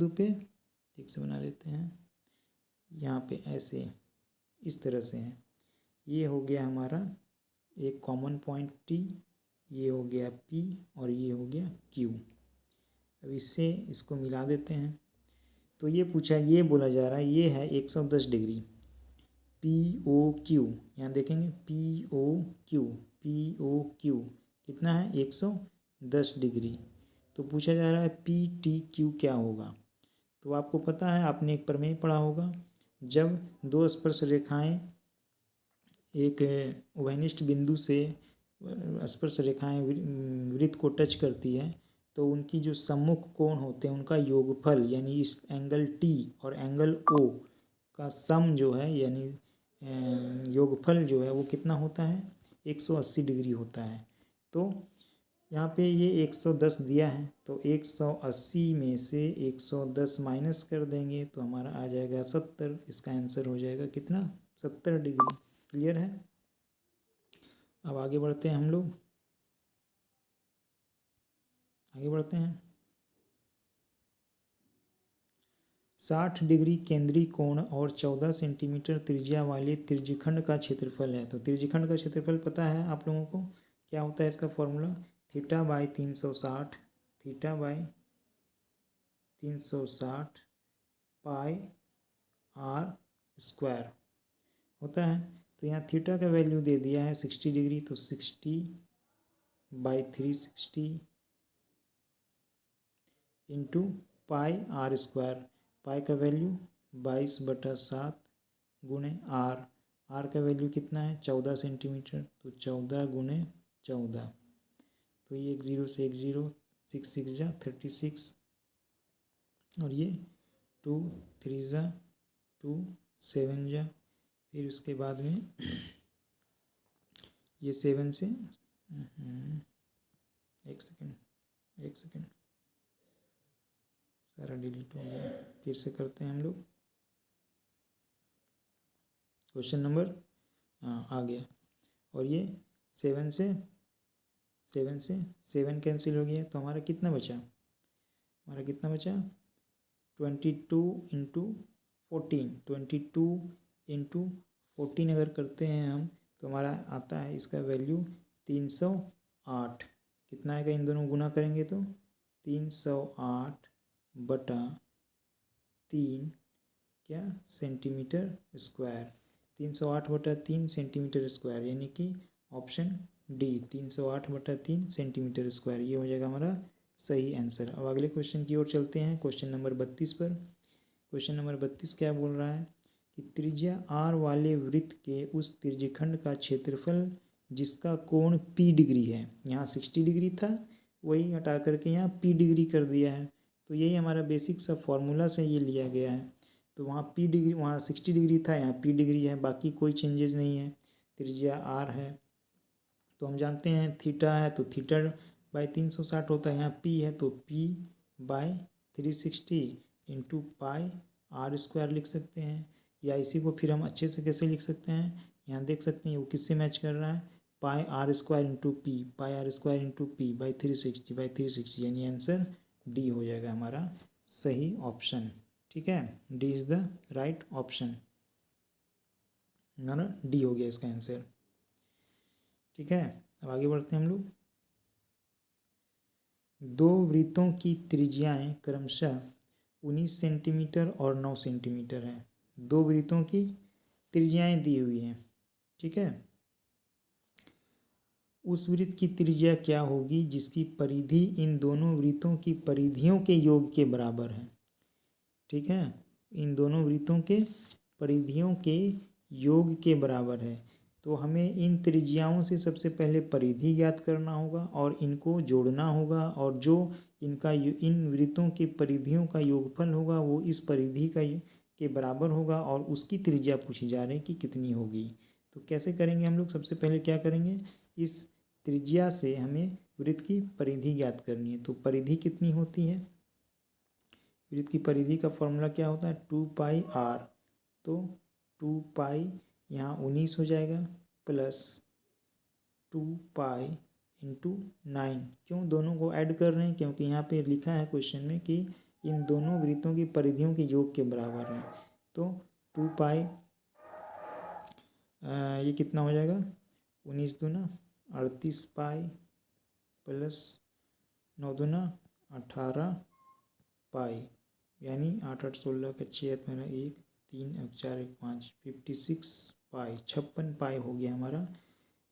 पे ठीक से बना लेते हैं, यहाँ पे ऐसे इस तरह से है। ये हो गया हमारा एक कॉमन पॉइंट T, ये हो गया P और ये हो गया Q। अब इससे इसको मिला देते हैं। तो ये पूछा, ये बोला जा रहा है ये है 110 डिग्री POQ, यहाँ देखेंगे POQ कितना है 110 डिग्री। तो पूछा जा रहा है PTQ क्या होगा। तो आपको पता है, आपने एक प्रमेय पढ़ा होगा, जब दो स्पर्श रेखाएं एक उभयनिष्ठ बिंदु से स्पर्श रेखाएं वृत्त को टच करती है, तो उनकी जो सम्मुख कोण होते हैं उनका योगफल यानी इस एंगल T और एंगल O का सम जो है यानी योगफल जो है वो कितना होता है 180 डिग्री होता है। तो यहाँ पे ये 110 दिया है, तो 180 में से 110 माइनस कर देंगे तो हमारा आ जाएगा 70। इसका आंसर हो जाएगा कितना 70 डिग्री। क्लियर है, अब आगे बढ़ते हैं हम लोग, आगे बढ़ते हैं। 60 डिग्री केंद्रीय कोण और 14 सेंटीमीटर त्रिज्या वाले त्रिज्यखंड का क्षेत्रफल है। तो त्रिज्यखंड का क्षेत्रफल पता है आप लोगों को क्या होता है इसका formula? Theta by 360, theta by 360 pi are square होता है। तो यहाँ थीटा का वैल्यू दे दिया है 60 डिग्री, तो 60/360 इंटू पाई आर स्क्वायर। पाई का वैल्यू 22/7 गुणे आर का वैल्यू कितना है? 14 सेंटीमीटर, तो 14 गुणे 14। तो ये 1 0 से 1 0, 6 6 जा 36, और ये 2 3 जा 2 7 जा, फिर उसके बाद में ये 7 से एक सेकेंड सारा डिलीट हो गया। फिर से करते हैं हम लोग। क्वेश्चन नंबर आ गया, और ये 7 से 7 कैंसिल हो गया, तो हमारा कितना बचा? 22 इंटू 14, 22 इंटू 14 अगर करते हैं हम, तो हमारा आता है इसका वैल्यू 308। कितना आएगा इन दोनों गुना करेंगे तो? 308/3 क्या? Centimetre square. 308/3 सेंटीमीटर स्क्वायर, यानी कि ऑप्शन डी 308/3 सेंटीमीटर स्क्वायर, ये हो जाएगा हमारा सही आंसर। अब अगले क्वेश्चन की ओर चलते हैं, क्वेश्चन नंबर 32 पर। क्वेश्चन नंबर 32 क्या बोल रहा है कि त्रिज्या आर वाले वृत्त के उस त्रिज्यखंड का क्षेत्रफल जिसका कोण p डिग्री है, यहाँ 60 डिग्री था, वही हटा करके यहाँ p डिग्री कर दिया है। तो यही हमारा बेसिक सा फॉर्मूला से ये लिया गया है। तो वहाँ p डिग्री, वहाँ 60 डिग्री था, यहाँ p डिग्री है, बाकी कोई चेंजेस नहीं है। त्रिज्या r है, तो हम जानते हैं थीटा है तो थीटा बाई 360 होता है, यहाँ p है तो p/360 into pi are square लिख सकते हैं। या इसी को फिर हम अच्छे से कैसे लिख सकते हैं, यहाँ देख सकते हैं वो किससे मैच कर रहा है? Pi are square into P, pi are square into P by 360, यानी आंसर डी हो जाएगा हमारा सही ऑप्शन। ठीक है, D is the right option, ना डी हो गया इसका आंसर। ठीक है, अब आगे बढ़ते हैं हम लोग। दो वृत्तों की त्रिज्याएं क्रमशः 19 सेंटीमीटर और 9 सेंटीमीटर है। दो वृत्तों की त्रिज्याएं दी हुई हैं, ठीक है। उस वृत्त की त्रिज्या क्या होगी जिसकी परिधि इन दोनों वृत्तों की परिधियों के योग के बराबर है? ठीक है, इन दोनों वृत्तों के परिधियों के योग के बराबर है। तो हमें इन त्रिज्याओं से सबसे पहले परिधि ज्ञात करना होगा और इनको जोड़ना होगा, और जो इनका इन वृत्तों के परिधियों का योगफल होगा वो इस परिधि का के बराबर होगा, और उसकी त्रिज्या पूछी जा रही है कि कितनी होगी। तो कैसे करेंगे हम लोग? सबसे पहले क्या करेंगे, इस त्रिज्या से हमें वृत्त की परिधि ज्ञात करनी है। तो परिधि कितनी होती है? वृत्त की परिधि का फॉर्मूला क्या होता है? 2πr। तो 2π यहाँ 19 हो जाएगा प्लस 2π इंटू 9। क्यों दोनों को ऐड कर रहे हैं? क्योंकि यहाँ पे लिखा है क्वेश्चन में कि इन दोनों वृत्तों की परिधियों के योग के बराबर है। तो 2π ये कितना हो जाएगा? 19 दूना 38 पाई प्लस 9 दूना 18 पाई, यानी 8 8 16 का 6 मेरा 1 3 4 1 5 56 पाई, 56 पाई हो गया हमारा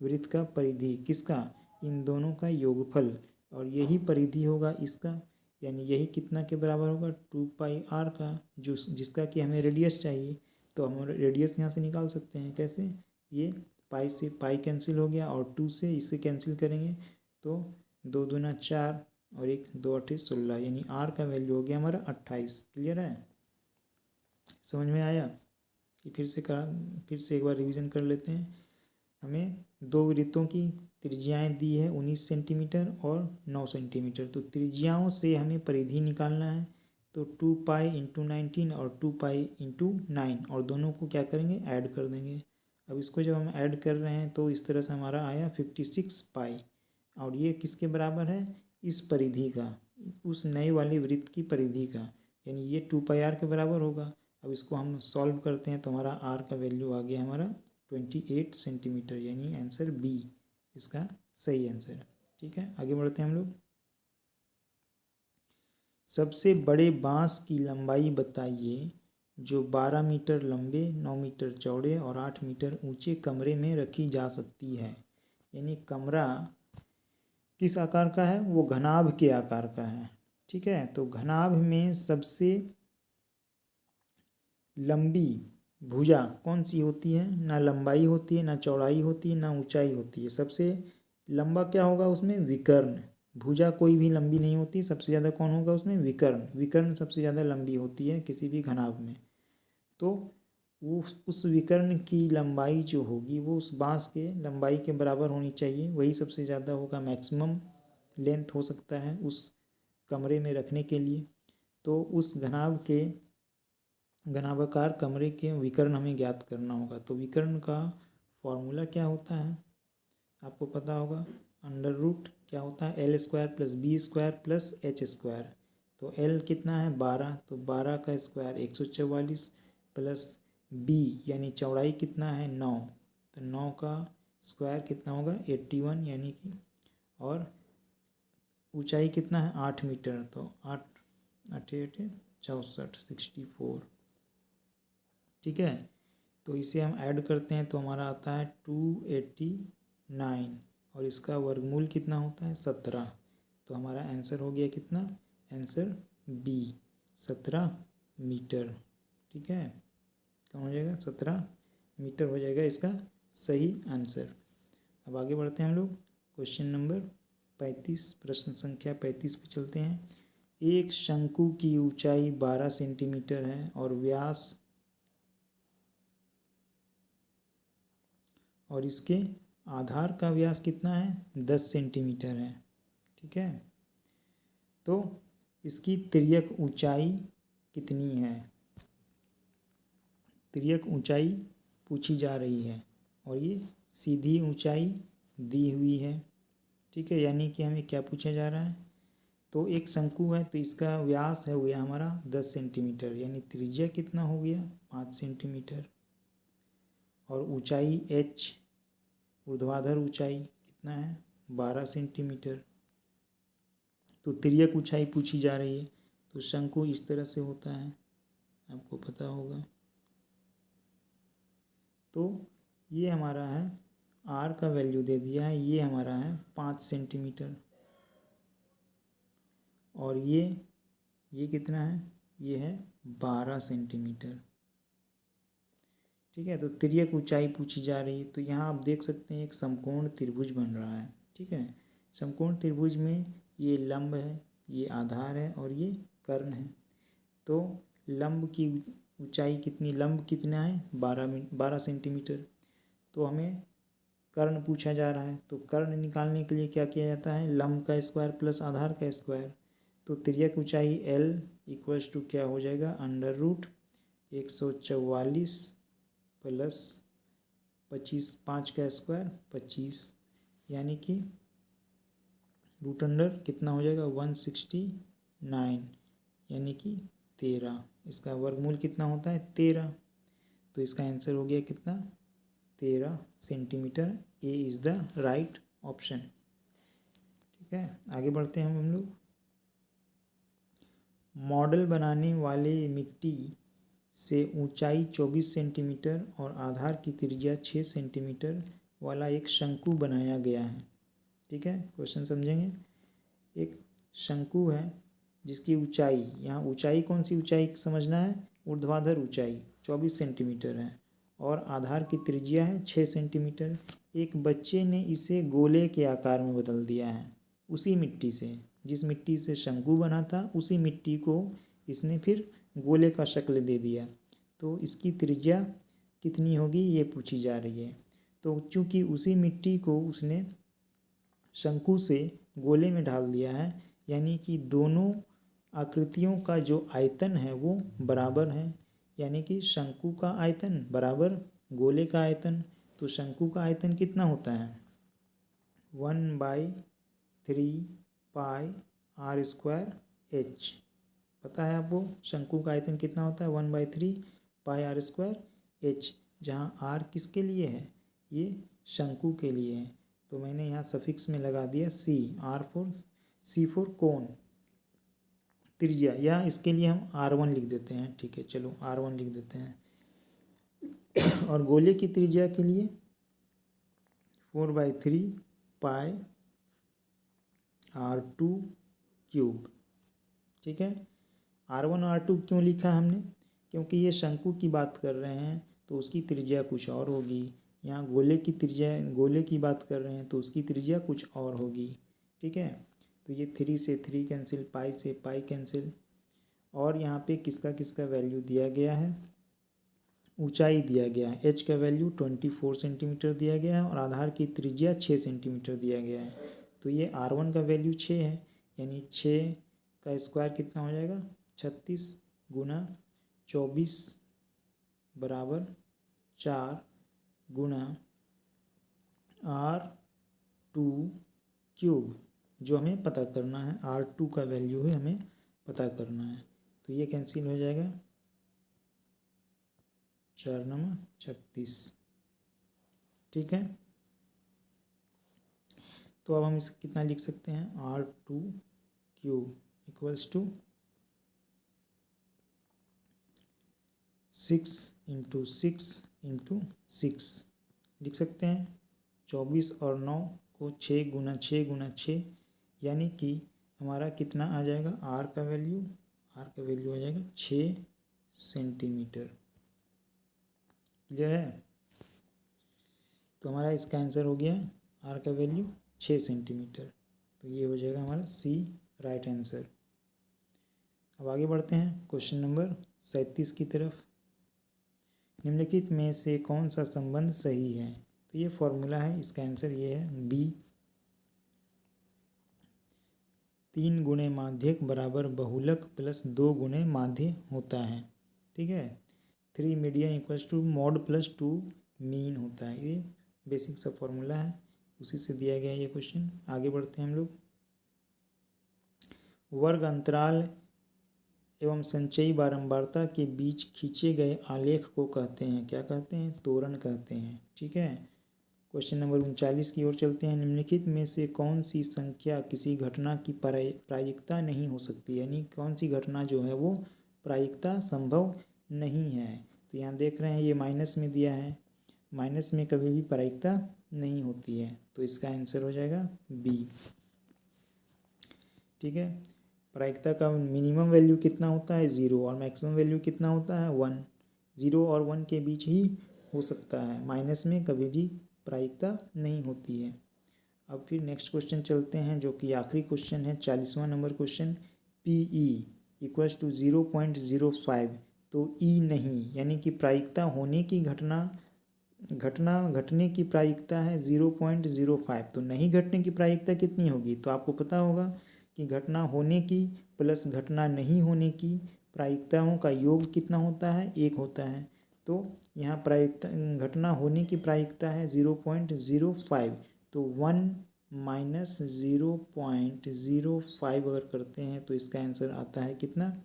वृत्त का परिधि। किसका? इन दोनों का योगफल, और यही परिधि होगा इसका, यानी यही कितना के बराबर होगा? 2πr का, जो जिसका कि हमें रेडियस चाहिए। तो हम रेडियस यहाँ से निकाल सकते हैं। कैसे? ये पाई से पाई कैंसिल हो गया, और 2 से इसे कैंसिल करेंगे तो 2 दूना 4 और 1 2 8 16, यानी आर का वैल्यू हो गया हमारा 28। क्लियर है? समझ में आया? कि फिर से एक बार रिवीजन कर लेते हैं। हमें दो वृत्तों की त्रिज्याएं दी है 19 सेंटीमीटर और 9 सेंटीमीटर। तो त्रिज्याओं से हमें परिधि निकालना है। तो 2π इंटू 19 और 2π इंटू 9, और दोनों को क्या करेंगे? ऐड कर देंगे। अब इसको जब हम ऐड कर रहे हैं तो इस तरह से हमारा आया 56 पाई, और ये किसके बराबर है? इस परिधि का, उस नए वाले वृत्त की परिधि का, यानी ये 2πr के बराबर होगा। अब इसको हम सॉल्व करते हैं तो हमारा आर का वैल्यू आ गया हमारा 28 सेंटीमीटर, यानी आंसर बी इसका सही आंसर है। ठीक है, आगे बढ़ते हैं हम लोग। सबसे बड़े बांस की लंबाई बताइए जो 12 मीटर लंबे, 9 मीटर चौड़े और 8 मीटर ऊंचे कमरे में रखी जा सकती है। यानी कमरा किस आकार का है, वो घनाभ के आकार का है। ठीक है, तो घनाभ में सबसे लंबी भुजा कौन सी होती है? ना लंबाई होती है, ना चौड़ाई होती है, ना ऊंचाई होती है। सबसे लंबा क्या होगा उसमें? विकर्ण। भुजा कोई भी लंबी नहीं होती, सबसे ज़्यादा कौन होगा उसमें? विकर्ण। विकर्ण सबसे ज़्यादा लंबी होती है किसी भी घनाभ में। तो उस विकर्ण की लंबाई जो होगी वो उस बांस के लंबाई के बराबर होनी चाहिए, वही सबसे ज़्यादा होगा, मैक्सिमम लेंथ हो सकता है उस कमरे में रखने के लिए। तो उस घनाभाकार कमरे के विकर्ण हमें ज्ञात करना होगा। तो विकर्ण का फॉर्मूला क्या होता है आपको पता होगा, अंडर रूट क्या होता है? L square plus B square plus H square. तो एल कितना है? 12, तो 12 का स्क्वायर 144 प्लस बी यानी चौड़ाई कितना है? 9, तो 9 का स्क्वायर कितना होगा? 81 यानी कि, और ऊंचाई कितना है? 8 मीटर, तो 8 8 8 64 64। ठीक है, तो इसे हम ऐड करते हैं तो हमारा आता है 289 और इसका वर्गमूल कितना होता है? 17। तो हमारा आंसर हो गया कितना? Answer B, 17 metre. ठीक है, कौन हो जाएगा? 17 मीटर हो जाएगा इसका सही आंसर। अब आगे बढ़ते हैं हम लोग क्वेश्चन नंबर 35, प्रश्न संख्या 35 पे चलते हैं। एक शंकु की ऊंचाई 12 सेंटीमीटर है और इसके आधार का व्यास कितना है? 10 सेंटीमीटर है। ठीक है, तो इसकी तिर्यक ऊंचाई कितनी है? तिर्यक ऊंचाई पूछी जा रही है और ये सीधी ऊंचाई दी हुई है। ठीक है, यानी कि हमें क्या पूछा जा रहा है? तो एक शंकु है तो इसका व्यास है हो गया हमारा 10 सेंटीमीटर, यानी त्रिज्या कितना हो गया? 5 सेंटीमीटर। और ऊंचाई h, ऊर्ध्वाधर ऊंचाई कितना है? 12 सेंटीमीटर। तो तिर्यक ऊंचाई पूछी जा रही है, तो शंकु इस तरह से होता है, आपको पता होगा। तो ये हमारा है, r का वैल्यू दे दिया है, ये हमारा है 5 सेंटीमीटर। और ये कितना है? ये है 12 सेंटीमीटर। ठीक है, तो तिर्यक ऊंचाई पूछी जा रही है। तो यहाँ आप देख सकते हैं एक समकोण त्रिभुज बन रहा है। ठीक है, समकोण त्रिभुज में ये लंब है, ये आधार है और ये कर्ण है। तो लंब की ऊंचाई कितनी, लंब कितना है? 12 सेंटीमीटर। तो हमें कर्ण पूछा जा रहा है, तो कर्ण निकालने के लिए क्या किया जाता है? लंब का स्क्वायर प्लस आधार का स्क्वायर। तो तिर्यक ऊंचाई L इक्वल्स टू क्या हो जाएगा? अंडर रूट 144 प्लस 25, 5 का स्क्वायर 25, यानी कि रूट अंडर कितना हो जाएगा? 169, यानी कि 13। इसका वर्गमूल कितना होता है? 13। तो इसका आंसर हो गया कितना? 13 centimetre. A is the right option. ठीक है, आगे बढ़ते हैं हम लोग। मॉडल बनाने वाले मिट्टी से ऊंचाई 24 सेंटीमीटर और आधार की त्रिज्या 6 सेंटीमीटर वाला एक शंकु बनाया गया है। ठीक है, क्वेश्चन समझेंगे। एक शंकु है जिसकी ऊंचाई, यहाँ ऊंचाई कौन सी ऊंचाई समझना है? ऊर्ध्वाधर ऊंचाई 24 सेंटीमीटर है और आधार की त्रिज्या है 6 सेंटीमीटर। एक बच्चे ने इसे गोले के आकार में बदल दिया है, उसी मिट्टी से, जिस मिट्टी से शंकु बना था उसी मिट्टी को इसने फिर गोले का शक्ल दे दिया। तो इसकी त्रिज्या कितनी होगी ये पूछी जा रही है। तो चूंकि उसी मिट्टी को उसने शंकु से गोले में ढाल दिया है, यानी कि दोनों आकृतियों का जो आयतन है वो बराबर है, यानी कि शंकु का आयतन बराबर गोले का आयतन। तो शंकु का आयतन कितना होता है? 1/3 पाई आर स्क्वायर एच। पता है आपको शंकु का आयतन कितना होता है? 1/3 पाई आर स्क्वायर एच, जहाँ आर किसके लिए है? ये शंकु के लिए है। तो मैंने यहाँ सफिक्स में लगा दिया सी, सी फॉर कोण, त्रिज्या, या इसके लिए हम R1 लिख देते हैं। ठीक है, चलो R1 लिख देते हैं। और गोले की त्रिज्या के लिए 4/3 पाई R2 क्यूब। ठीक है, R1 और R2 क्यों लिखा हमने? क्योंकि ये शंकु की बात कर रहे हैं तो उसकी त्रिज्या कुछ और होगी। यहाँ गोले की बात कर रहे हैं तो उसकी त्रिज्या कुछ और होगी। ठीक है, तो ये 3 से 3 कैंसिल, पाई से पाई कैंसिल। और यहाँ पे किसका किसका वैल्यू दिया गया है? ऊंचाई दिया गया है, h का वैल्यू 24 सेंटीमीटर दिया गया है और आधार की त्रिज्या 6 सेंटीमीटर दिया गया है। तो ये R1 का वैल्यू 6 है, यानी 6 का स्क्वायर कितना हो जाएगा? 36 गुना 24 बराबर 4 गुना R2 क्यूब, जो हमें पता करना है। R2 का वैल्यू है हमें पता करना है। तो ये कैंसिल हो जाएगा, 4 नंबर 36। ठीक है, तो अब हम इसे कितना लिख सकते हैं? R2 क्यूब इक्वल्स टू 6 × 6 × 6 लिख सकते हैं। 24 और 9 को 6 गुना 6 गुना 6, यानी कि हमारा कितना आ जाएगा? R का वैल्यू आ जाएगा 6 सेंटीमीटर। क्लियर है? तो हमारा इसका आंसर हो गया R का वैल्यू 6 सेंटीमीटर। तो ये हो जाएगा हमारा C राइट आंसर। अब आगे बढ़ते हैं क्वेश्चन नंबर 37 की तरफ। निम्नलिखित में से कौन सा संबंध सही है? तो ये फॉर्मूला है, इसका आंसर ये है B। 3 गुणे माध्यक बराबर बहुलक प्लस 2 गुणे माध्य होता है। ठीक है, 3 median equals to mode plus 2 mean होता है। ये बेसिक सा फॉर्मूला है, उसी से दिया गया ये क्वेश्चन। आगे बढ़ते हैं हम लोग। वर्ग अंतराल एवं संचयी बारंबारता के बीच खींचे गए आलेख को कहते हैं, क्या कहते हैं? त्वरण कहते हैं। ठीक है, क्वेश्चन नंबर 39 की ओर चलते हैं। निम्नलिखित में से कौन सी संख्या किसी घटना की प्रायिकता नहीं हो सकती, यानी कौन सी घटना जो है वो प्रायिकता संभव नहीं है? तो यहाँ देख रहे हैं ये माइनस में दिया है, माइनस में कभी भी प्रायिकता नहीं होती है, तो इसका आंसर हो जाएगा B। ठीक है, प्रायिकता का मिनिमम वैल्यू कितना होता है? 0, और मैक्सिमम वैल्यू कितना होता है? 1। 0 और 1 के बीच ही हो सकता है, माइनस में कभी भी प्रायिकता नहीं होती है। अब फिर नेक्स्ट क्वेश्चन चलते हैं, जो कि आखिरी क्वेश्चन है, 40वां number question. PE equals to 0.05। तो E नहीं, यानी कि प्रायिकता होने की घटने की प्रायिकता है 0.05। तो नहीं घटने की प्रायिकता कितनी होगी? तो आपको पता होगा कि घटना होने की प्लस घटना नहीं होने की प्रायिकताओं का योग कितना होता है? 1 होता है। तो यहाँ घटना होने की प्रायिकता है 0.05। तो 1 माइनस 0.05 अगर करते हैं तो इसका आंसर आता है कितना?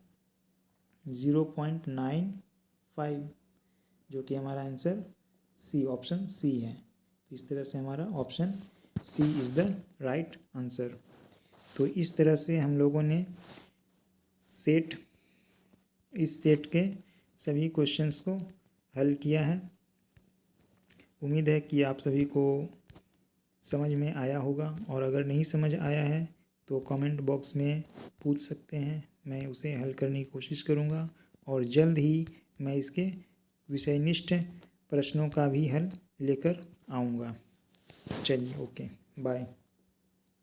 0.95, जो कि हमारा आंसर C, ऑप्शन C है। तो इस तरह से हमारा option C is the right answer. तो इस तरह से हम लोगों ने इस सेट के सभी क्वेश्चंस को हल किया है। उम्मीद है कि आप सभी को समझ में आया होगा, और अगर नहीं समझ आया है तो कमेंट बॉक्स में पूछ सकते हैं, मैं उसे हल करने की कोशिश करूँगा, और जल्द ही मैं इसके विषयनिष्ठ प्रश्नों का भी हल लेकर आऊँगा। चलिए, ओके, बाय।